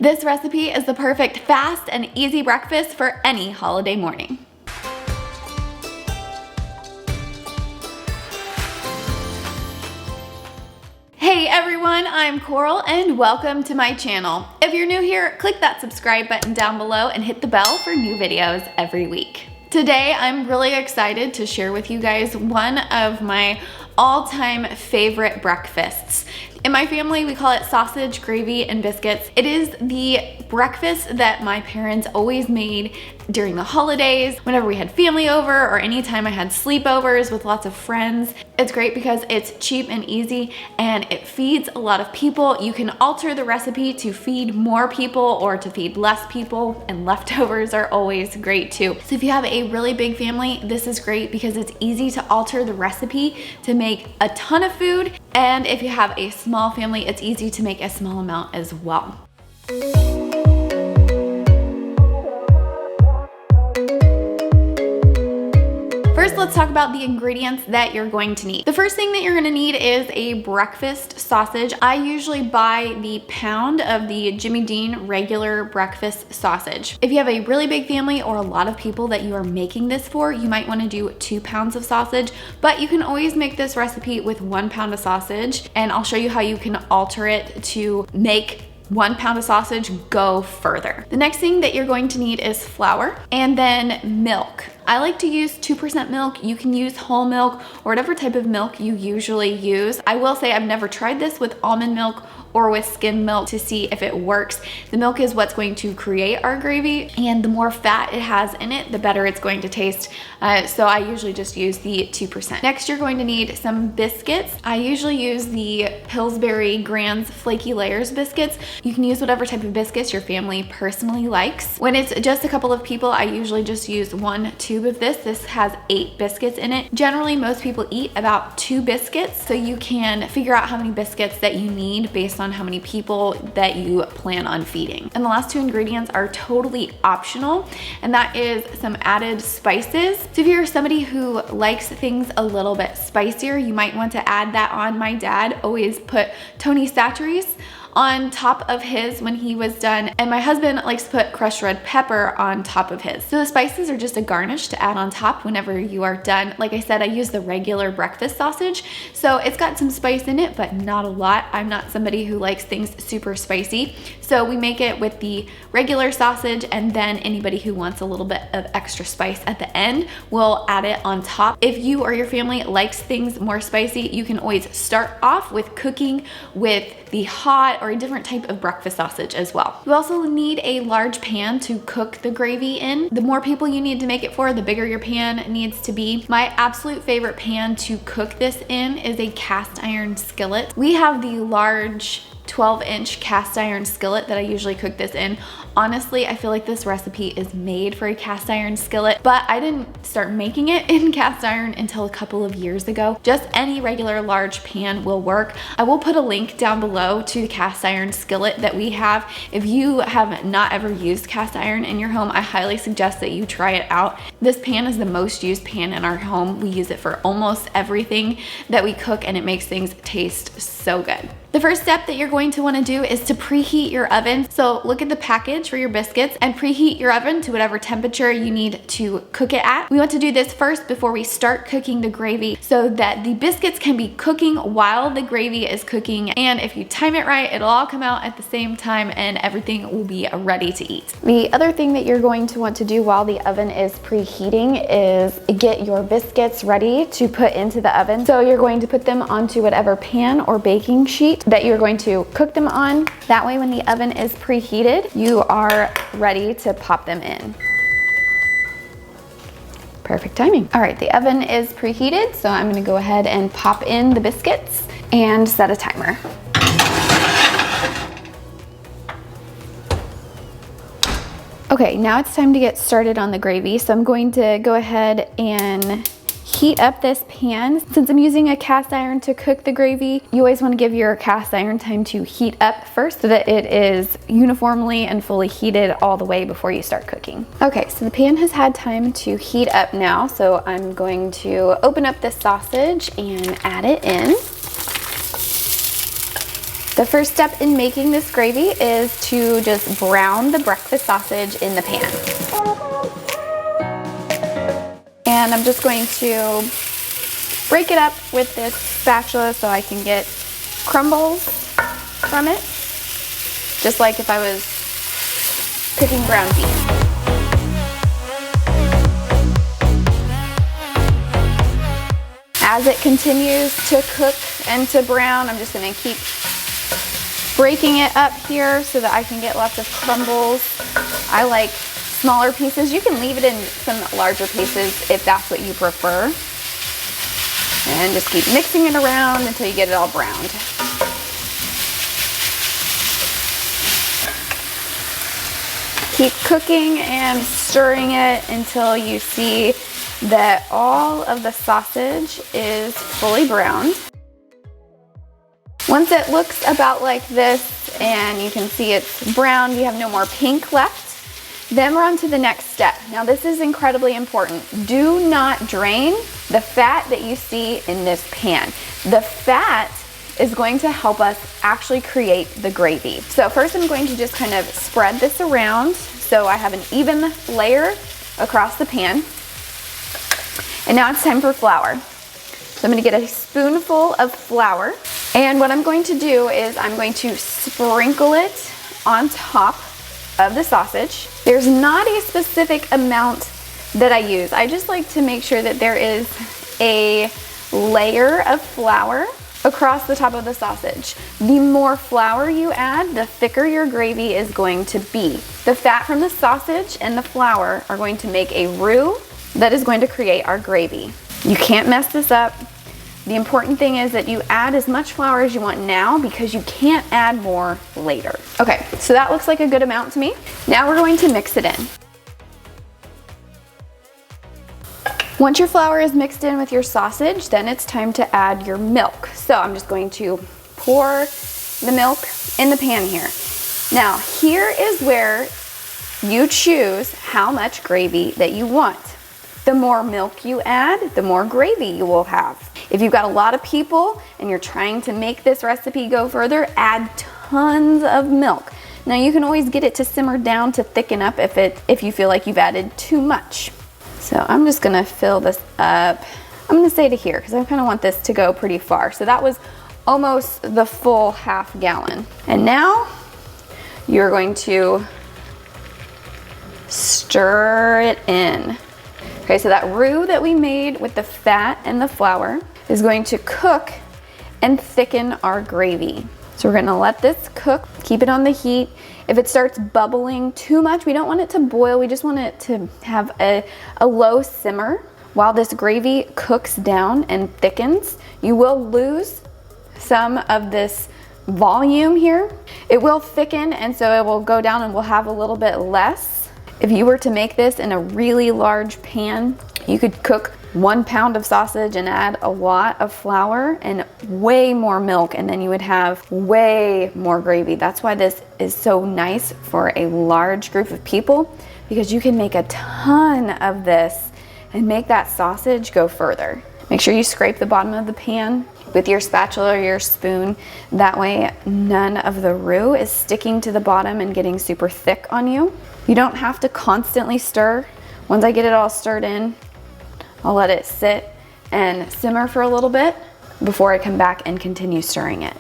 This recipe is the perfect fast and easy breakfast for any holiday morning. Hey everyone, I'm Coral and welcome to my channel. If you're new here, click that subscribe button down below and hit the bell for new videos every week. Today, I'm really excited to share with you guys one of my all-time favorite breakfasts. In my family, we call it sausage, gravy, and biscuits. It is the breakfast that my parents always made during the holidays, whenever we had family over, or anytime I had sleepovers with lots of friends. It's great because it's cheap and easy, and it feeds a lot of people. You can alter the recipe to feed more people or to feed less people, and leftovers are always great too. So if you have a really big family, this is great because it's easy to alter the recipe to make a ton of food. And if you have a small family, it's easy to make a small amount as well. First, let's talk about the ingredients that you're going to need. The first thing that you're gonna need is a breakfast sausage. I usually buy the pound of the Jimmy Dean regular breakfast sausage. If you have a really big family or a lot of people that you are making this for, you might wanna do 2 pounds of sausage, but you can always make this recipe with 1 pound of sausage, and I'll show you how you can alter it to make 1 pound of sausage go further. The next thing that you're going to need is flour and then milk. I like to use 2% milk. You can use whole milk or whatever type of milk you usually use. I will say I've never tried this with almond milk or with skim milk to see if it works. The milk is what's going to create our gravy, and the more fat it has in it, the better it's going to taste. So I usually just use the 2%. Next, you're going to need some biscuits. I usually use the Pillsbury Grand's Flaky Layers biscuits. You can use whatever type of biscuits your family personally likes. When it's just a couple of people, I usually just use 1 tube of this. This has 8 biscuits in it. Generally, most people eat about 2 biscuits, so you can figure out how many biscuits that you need based on how many people that you plan on feeding. And the last 2 ingredients are totally optional, and that is some added spices. So if you're somebody who likes things a little bit spicier, you might want to add that on. My dad always put Tony Chachere's on top of his when he was done, and my husband likes to put crushed red pepper on top of his. So the spices are just a garnish to add on top whenever you are done. Like I said, I use the regular breakfast sausage, so it's got some spice in it, but not a lot. I'm not somebody who likes things super spicy, so we make it with the regular sausage, and then anybody who wants a little bit of extra spice at the end will add it on top. If you or your family likes things more spicy, you can always start off with cooking with the hot or a different type of breakfast sausage as well. You also need a large pan to cook the gravy in. The more people you need to make it for, the bigger your pan needs to be. My absolute favorite pan to cook this in is a cast iron skillet. We have the large 12-inch cast iron skillet that I usually cook this in. Honestly, I feel like this recipe is made for a cast iron skillet, but I didn't start making it in cast iron until a couple of years ago. Just any regular large pan will work. I will put a link down below to the cast iron skillet that we have. If you have not ever used cast iron in your home, I highly suggest that you try it out. This pan is the most used pan in our home. We use it for almost everything that we cook, and it makes things taste so good. The first step that you're going to want to do is to preheat your oven. So look at the package for your biscuits and preheat your oven to whatever temperature you need to cook it at. We want to do this first before we start cooking the gravy so that the biscuits can be cooking while the gravy is cooking. And if you time it right, it'll all come out at the same time and everything will be ready to eat. The other thing that you're going to want to do while the oven is preheating is get your biscuits ready to put into the oven. So you're going to put them onto whatever pan or baking sheet that you're going to cook them on. That way when the oven is preheated, you are ready to pop them in. Perfect timing. All right, the oven is preheated, so I'm gonna go ahead and pop in the biscuits and set a timer. Okay, now it's time to get started on the gravy. So I'm going to go ahead and heat up this pan. Since I'm using a cast iron to cook the gravy, you always want to give your cast iron time to heat up first so that it is uniformly and fully heated all the way before you start cooking. Okay, so the pan has had time to heat up now, so I'm going to open up this sausage and add it in. The The first step in making this gravy is to just brown the breakfast sausage in the pan. And I'm just going to break it up with this spatula so I can get crumbles from it, just like if I was cooking ground beef. As it continues to cook and to brown, I'm just going to keep breaking it up here so that I can get lots of crumbles. I like smaller pieces. You can leave it in some larger pieces if that's what you prefer. And just keep mixing it around until you get it all browned. Keep cooking and stirring it until you see that all of the sausage is fully browned. Once it looks about like this and you can see it's brown, you have no more pink left, then we're on to the next step. Now this is incredibly important. Do not drain the fat that you see in this pan. The fat is going to help us actually create the gravy. So first I'm going to just kind of spread this around so I have an even layer across the pan. And now it's time for flour. So I'm gonna get a spoonful of flour. And what I'm going to do is I'm going to sprinkle it on top of the sausage. There's not a specific amount that I use. I just like to make sure that there is a layer of flour across the top of the sausage. The more flour you add, the thicker your gravy is going to be. The fat from the sausage and the flour are going to make a roux that is going to create our gravy. You can't mess this up. The important thing is that you add as much flour as you want now because you can't add more later. Okay, so that looks like a good amount to me. Now we're going to mix it in. Once your flour is mixed in with your sausage, then it's time to add your milk. So I'm just going to pour the milk in the pan here. Now, here is where you choose how much gravy that you want. The more milk you add, the more gravy you will have. If you've got a lot of people and you're trying to make this recipe go further, add tons of milk. Now you can always get it to simmer down to thicken up if you feel like you've added too much. So I'm just gonna fill this up. I'm gonna say to here because I kind of want this to go pretty far. So that was almost the full half gallon. And now you're going to stir it in. Okay, so that roux that we made with the fat and the flour is going to cook and thicken our gravy. So we're gonna let this cook, keep it on the heat. If it starts bubbling too much, we don't want it to boil, we just want it to have a low simmer. While this gravy cooks down and thickens, you will lose some of this volume here. It will thicken and so it will go down and we'll have a little bit less. If you were to make this in a really large pan, you could cook 1 pound of sausage and add a lot of flour and way more milk, and then you would have way more gravy. That's why this is so nice for a large group of people, because you can make a ton of this and make that sausage go further. Make sure you scrape the bottom of the pan with your spatula or your spoon. That way none of the roux is sticking to the bottom and getting super thick on you. You don't have to constantly stir. Once I get it all stirred in, I'll let it sit and simmer for a little bit before I come back and continue stirring it.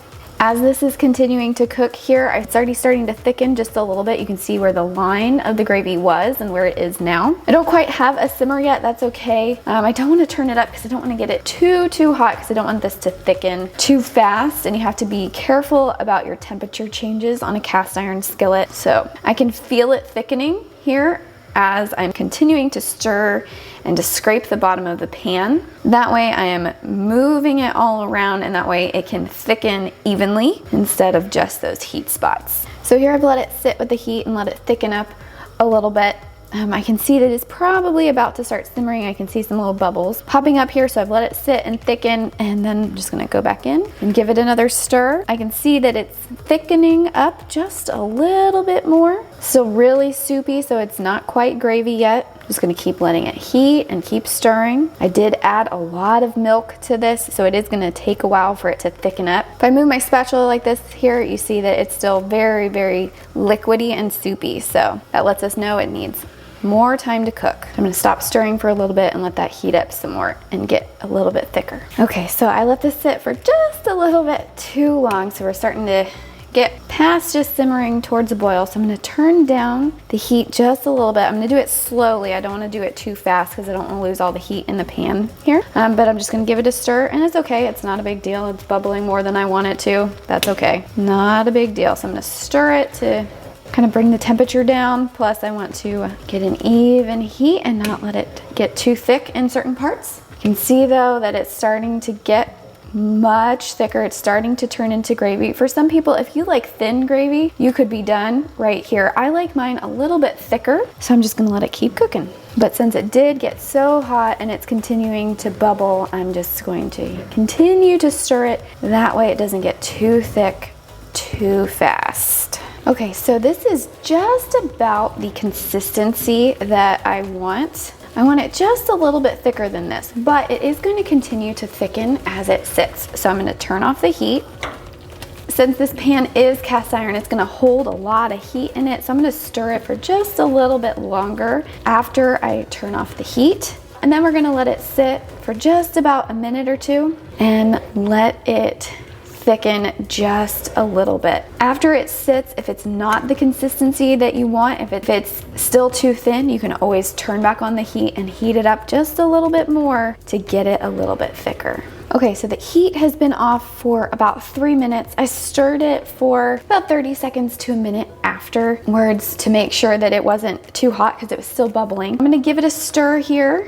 As this is continuing to cook here, it's already starting to thicken just a little bit. You can see where the line of the gravy was and where it is now. I don't quite have a simmer yet, that's okay. I don't want to turn it up because I don't want to get it too hot because I don't want this to thicken too fast, and you have to be careful about your temperature changes on a cast iron skillet. So I can feel it thickening here as I'm continuing to stir and to scrape the bottom of the pan. That way I am moving it all around, and that way it can thicken evenly instead of just those heat spots. So here I've let it sit with the heat and let it thicken up a little bit. I can see that it's probably about to start simmering. I can see some little bubbles popping up here, so I've let it sit and thicken, and then I'm just gonna go back in and give it another stir. I can see that it's thickening up just a little bit more. Still really soupy, so it's not quite gravy yet. Just gonna keep letting it heat and keep stirring. I did add a lot of milk to this, so it is gonna take a while for it to thicken up. If I move my spatula like this here, you see that it's still very, very liquidy and soupy, so that lets us know it needs more time to cook. I'm gonna stop stirring for a little bit and let that heat up some more and get a little bit thicker. Okay, so I let this sit for just a little bit too long, so we're starting to get past just simmering towards a boil. So I'm gonna turn down the heat just a little bit. I'm gonna do it slowly. I don't wanna do it too fast because I don't wanna lose all the heat in the pan here. But I'm just gonna give it a stir, and it's okay. It's not a big deal. It's bubbling more than I want it to. That's okay. Not a big deal. So I'm gonna stir it to kind of bring the temperature down. Plus I want to get an even heat and not let it get too thick in certain parts. You can see though that it's starting to get much thicker. It's starting to turn into gravy. For some people, if you like thin gravy, you could be done right here. I like mine a little bit thicker, so I'm just gonna let it keep cooking. But since it did get so hot and it's continuing to bubble, I'm just going to continue to stir it. That way it doesn't get too thick too fast. Okay, so this is just about the consistency that I want. I want it just a little bit thicker than this, but it is going to continue to thicken as it sits. So I'm going to turn off the heat. Since this pan is cast iron, it's going to hold a lot of heat in it. So I'm going to stir it for just a little bit longer after I turn off the heat. And then we're going to let it sit for just about a minute or two and let it thicken just a little bit. After it sits, if it's not the consistency that you want, if it's still too thin, you can always turn back on the heat and heat it up just a little bit more to get it a little bit thicker. Okay, so the heat has been off for about 3 minutes. I stirred it for about 30 seconds to a minute afterwards to make sure that it wasn't too hot because it was still bubbling. I'm gonna give it a stir here.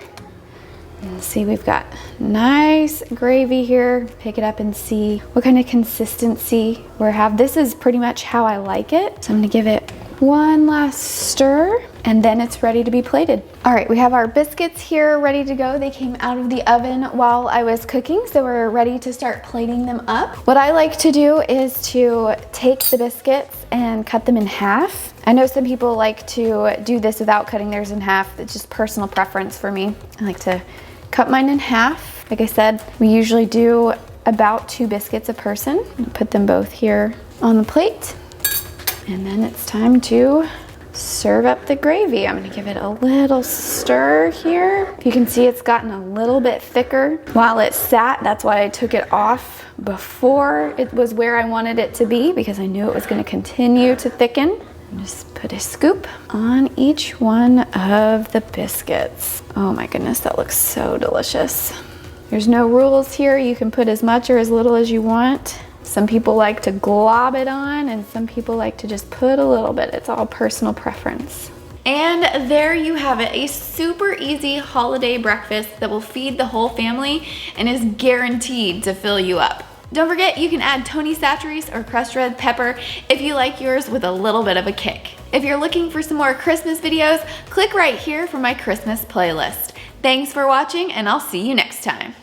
And see, we've got nice gravy here. Pick it up and see what kind of consistency we have. This is pretty much how I like it. So I'm gonna give it one last stir and then it's ready to be plated. All right, we have our biscuits here ready to go. They came out of the oven while I was cooking, so we're ready to start plating them up. What I like to do is to take the biscuits and cut them in half. I know some people like to do this without cutting theirs in half. It's just personal preference for me. I like to cut mine in half. Like I said, we usually do about 2 biscuits a person. Put them both here on the plate. And then it's time to serve up the gravy. I'm gonna give it a little stir here. You can see it's gotten a little bit thicker while it sat. That's why I took it off before it was where I wanted it to be, because I knew it was gonna continue to thicken. Just put a scoop on each one of the biscuits. Oh my goodness, that looks so delicious. There's no rules here. You can put as much or as little as you want. Some people like to glob it on and some people like to just put a little bit. It's all personal preference. And there you have it, a super easy holiday breakfast that will feed the whole family and is guaranteed to fill you up. Don't forget, you can add Tony Chachere's or crushed red pepper if you like yours with a little bit of a kick. If you're looking for some more Christmas videos, click right here for my Christmas playlist. Thanks for watching, and I'll see you next time.